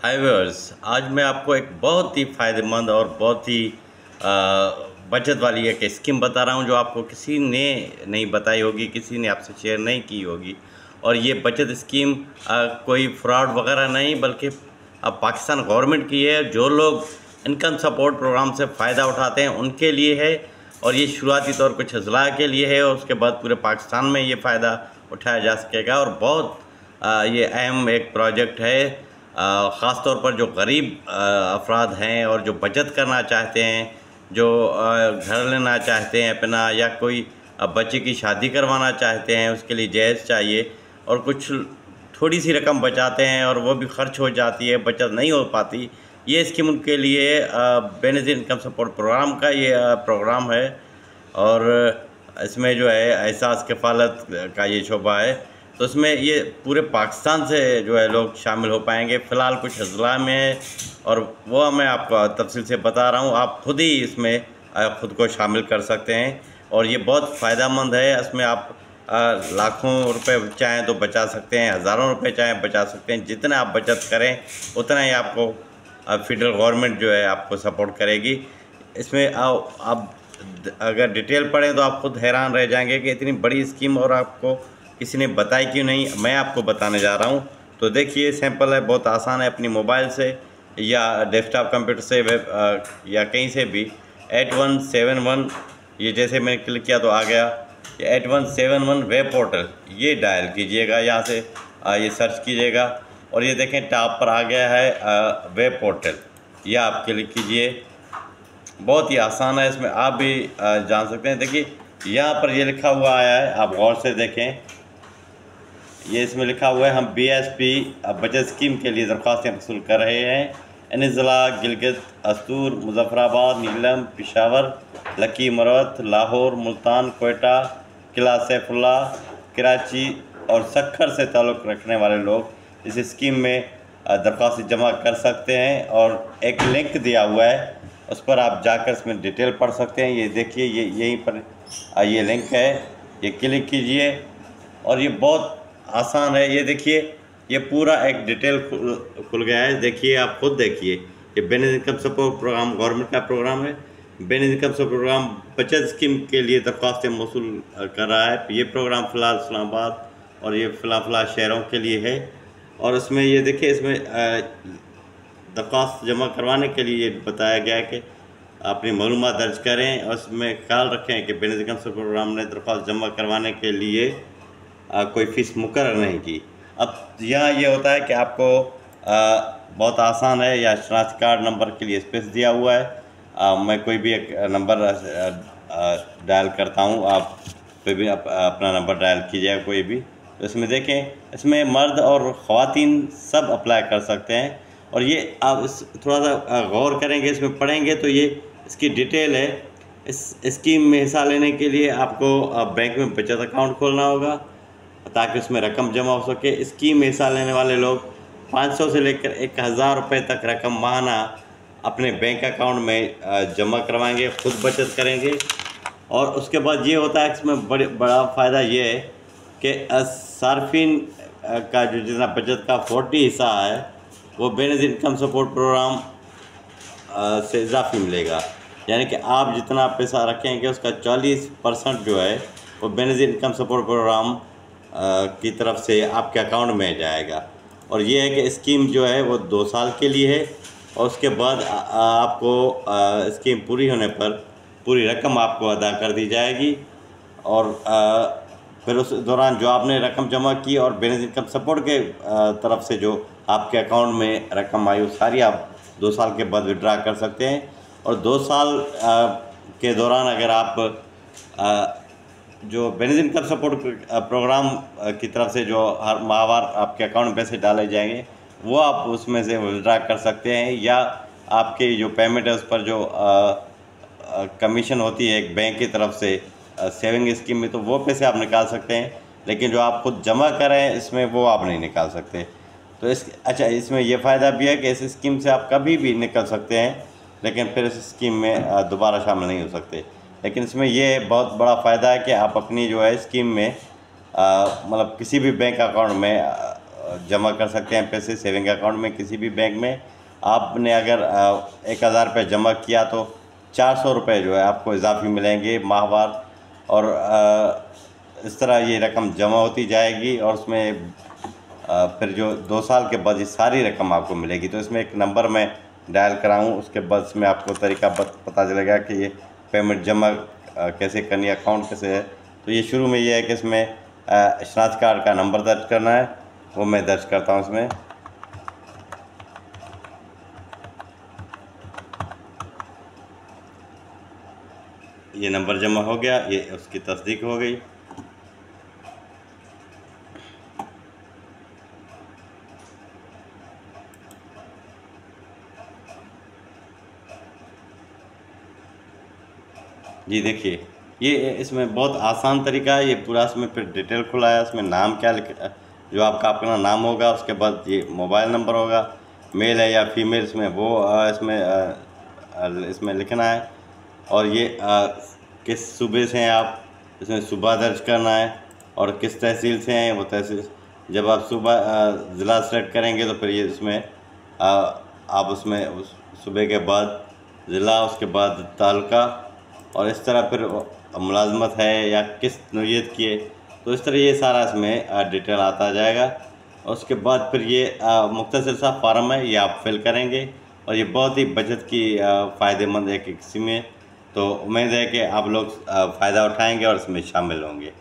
हाय viewers, आज मैं आपको एक बहुत ही फ़ायदेमंद और बहुत ही बचत वाली एक स्कीम बता रहा हूं जो आपको किसी ने नहीं बताई होगी, किसी ने आपसे शेयर नहीं की होगी। और ये बचत स्कीम कोई फ्रॉड वगैरह नहीं, बल्कि पाकिस्तान गवर्नमेंट की है। जो लोग इनकम सपोर्ट प्रोग्राम से फ़ायदा उठाते हैं उनके लिए है, और ये शुरुआती तौर पर 6 ज़िला के लिए है, और उसके बाद पूरे पाकिस्तान में ये फ़ायदा उठाया जा सकेगा। और बहुत ये अहम एक प्रोजेक्ट है, ख़ास तौर पर जो गरीब अफराद हैं और जो बचत करना चाहते हैं, जो घर लेना चाहते हैं अपना, या कोई बच्चे की शादी करवाना चाहते हैं, उसके लिए जहेज़ चाहिए और कुछ थोड़ी सी रकम बचाते हैं और वो भी खर्च हो जाती है, बचत नहीं हो पाती। ये स्कीम उनके लिए बेनिफिट इनकम सपोर्ट प्रोग्राम का ये प्रोग्राम है। और इसमें जो है एहसास किफ़ालत का ये शोबा है, तो इसमें ये पूरे पाकिस्तान से जो है लोग शामिल हो पाएंगे। फ़िलहाल कुछ अज़ला में है और वो मैं आपको तफसील से बता रहा हूँ। आप खुद ही इसमें ख़ुद को शामिल कर सकते हैं और ये बहुत फ़ायदेमंद है। इसमें आप लाखों रुपए चाहें तो बचा सकते हैं, हज़ारों रुपए चाहें बचा सकते हैं। जितना आप बचत करें उतना ही आपको फेडरल गवर्नमेंट जो है आपको सपोर्ट करेगी। इसमें आप अगर डिटेल पढ़ें तो आप खुद हैरान रह जाएंगे कि इतनी बड़ी स्कीम और आपको किसी ने बताई क्यों नहीं। मैं आपको बताने जा रहा हूँ। तो देखिए, सिंपल है, बहुत आसान है। अपनी मोबाइल से या डेस्कटॉप कंप्यूटर से या कहीं से भी 8171, ये जैसे मैंने क्लिक किया तो आ गया, ये 8171 वेब पोर्टल, ये डायल कीजिएगा। यहाँ से ये सर्च कीजिएगा और ये देखें टॉप पर आ गया है वेब पोर्टल, यह आप क्लिक कीजिए। बहुत ही आसान है, इसमें आप भी जान सकते हैं। देखिए यहाँ पर ये लिखा हुआ आया है, आप गौर से देखें। ये इसमें लिखा हुआ है, हम BSP बचत स्कीम के लिए दरख्वास्तें वसूल कर रहे हैं। इन ज़िला गिलगित, अस्तूर, मुजफ्फराबाद, नीलम, पेशावर, लकी मरवत, लाहौर, मुल्तान, कोयटा, किला सैफुल्ला, कराची और सक्खर से ताल्लुक़ रखने वाले लोग इस स्कीम में दरख्वास्त जमा कर सकते हैं। और एक लिंक दिया हुआ है, उस पर आप जाकर इसमें डिटेल पढ़ सकते हैं। ये देखिए, ये यहीं पर ये लिंक है, ये क्लिक कीजिए और ये बहुत आसान है। ये देखिए, ये पूरा एक डिटेल खुल गया है। देखिए, आप खुद देखिए, ये benefit income support programme government का प्रोग्राम है। बेनिफिट इनकम सपोर्ट प्रोग्राम बचत स्कीम के लिए दरख्वास्तें मौसूल कर रहा है। ये प्रोग्राम फ़िलहाल इस्लामाबाद और ये फ़िलहाल शहरों के लिए है। और इसमें ये देखिए, इसमें दरख्वास्त जमा करवाने के लिए ये बताया गया है कि अपनी मालूमात दर्ज करें और उसमें ख्याल रखें कि बेनिफिट इनकम सपोर्ट प्रोग्राम ने दरख्वास्त जमा करवाने के लिए कोई फ़ीस मुकर्रर नहीं की। अब यहाँ ये होता है कि आपको बहुत आसान है, या शनाख्ती कार्ड नंबर के लिए स्पेस दिया हुआ है। मैं कोई भी एक नंबर डायल करता हूँ, आप कोई भी अपना नंबर डायल कीजिएगा कोई भी। तो इसमें देखें, इसमें मर्द और ख़वातीन सब अप्लाई कर सकते हैं। और ये आप थोड़ा सा गौर करेंगे, इसमें पढ़ेंगे तो ये इसकी डिटेल है। इस स्कीम में हिस्सा लेने के लिए आपको बैंक में बचत अकाउंट खोलना होगा ताकि उसमें रकम जमा हो सके। स्कीम में हिस्सा लेने वाले लोग 500 से लेकर 1000 रुपये तक रकम माहाना अपने बैंक अकाउंट में जमा करवाएंगे, खुद बचत करेंगे। और उसके बाद ये होता है, इसमें बड़ा फ़ायदा ये है कि सार्फिन का जो जितना बचत का 40 हिस्सा है वो बेनिफिट इनकम सपोर्ट प्रोग्राम से इजाफी मिलेगा। यानी कि आप जितना पैसा रखेंगे उसका 40% जो है वो बेनिफिट इनकम सपोर्ट प्रोग्राम की तरफ से आपके अकाउंट में जाएगा। और ये है कि स्कीम जो है वो 2 साल के लिए है, और उसके बाद आपको स्कीम पूरी होने पर पूरी रकम आपको अदा कर दी जाएगी। और फिर उस दौरान जो आपने रकम जमा की और बेनिफिट इनकम सपोर्ट के तरफ से जो आपके अकाउंट में रकम आई, वो सारी आप 2 साल के बाद विड्रा कर सकते हैं। और 2 साल के दौरान अगर आप जो बेनिफिट इनकम सपोर्ट प्रोग्राम की तरफ से जो हर माहवार आपके अकाउंट में पैसे डाले जाएंगे वो आप उसमें से विड्रा कर सकते हैं, या आपके जो पेमेंट है उस पर जो कमीशन होती है एक बैंक की तरफ से सेविंग स्कीम में, तो वो पैसे आप निकाल सकते हैं। लेकिन जो आप खुद जमा करें इसमें वो आप नहीं निकाल सकते। तो इसमें यह फ़ायदा भी है कि इस स्कीम से आप कभी भी निकल सकते हैं, लेकिन फिर इस स्कीम में दोबारा शामिल नहीं हो सकते। लेकिन इसमें यह बहुत बड़ा फ़ायदा है कि आप अपनी जो है स्कीम में मतलब किसी भी बैंक अकाउंट में जमा कर सकते हैं पैसे सेविंग अकाउंट में किसी भी बैंक में। आपने अगर 1,000 रुपये जमा किया तो 400 रुपये जो है आपको इजाफी मिलेंगे माहवार, और इस तरह ये रकम जमा होती जाएगी, और उसमें फिर जो 2 साल के बाद ये सारी रकम आपको मिलेगी। तो इसमें एक नंबर मैं डायल कराऊँ, उसके बाद इसमें आपको तरीका पता चलेगा कि ये पेमेंट जमा कैसे करनी है, अकाउंट कैसे है। तो ये शुरू में ये है कि इसमें शनाख्त कार्ड का नंबर दर्ज करना है, वो मैं दर्ज करता हूँ इसमें। ये नंबर जमा हो गया, ये उसकी तस्दीक हो गई। जी देखिए, ये इसमें बहुत आसान तरीका है। ये पूरा इसमें फिर डिटेल खुला है, इसमें नाम क्या जो आपका अपना नाम होगा, उसके बाद ये मोबाइल नंबर होगा, मेल है या फीमेल, इसमें वो इसमें लिखना है। और ये किस सूबे से हैं आप, इसमें सूबा दर्ज करना है, और किस तहसील से हैं वो तहसील। जब आप सूबा ज़िला सेलेक्ट करेंगे तो फिर ये इसमें आप उसमें उस सूबे के बाद ज़िला, उसके बाद तालुका, और इस तरह फिर मुलाजमत है या किस नौइयत की है, तो इस तरह ये सारा इसमें डिटेल आता जाएगा। और उसके बाद फिर ये मुख्तसर सा फार्म है, ये आप फिल करेंगे, और ये बहुत ही बचत की फ़ायदेमंद है किसी में। तो उम्मीद है कि आप लोग फ़ायदा उठाएंगे और इसमें शामिल होंगे।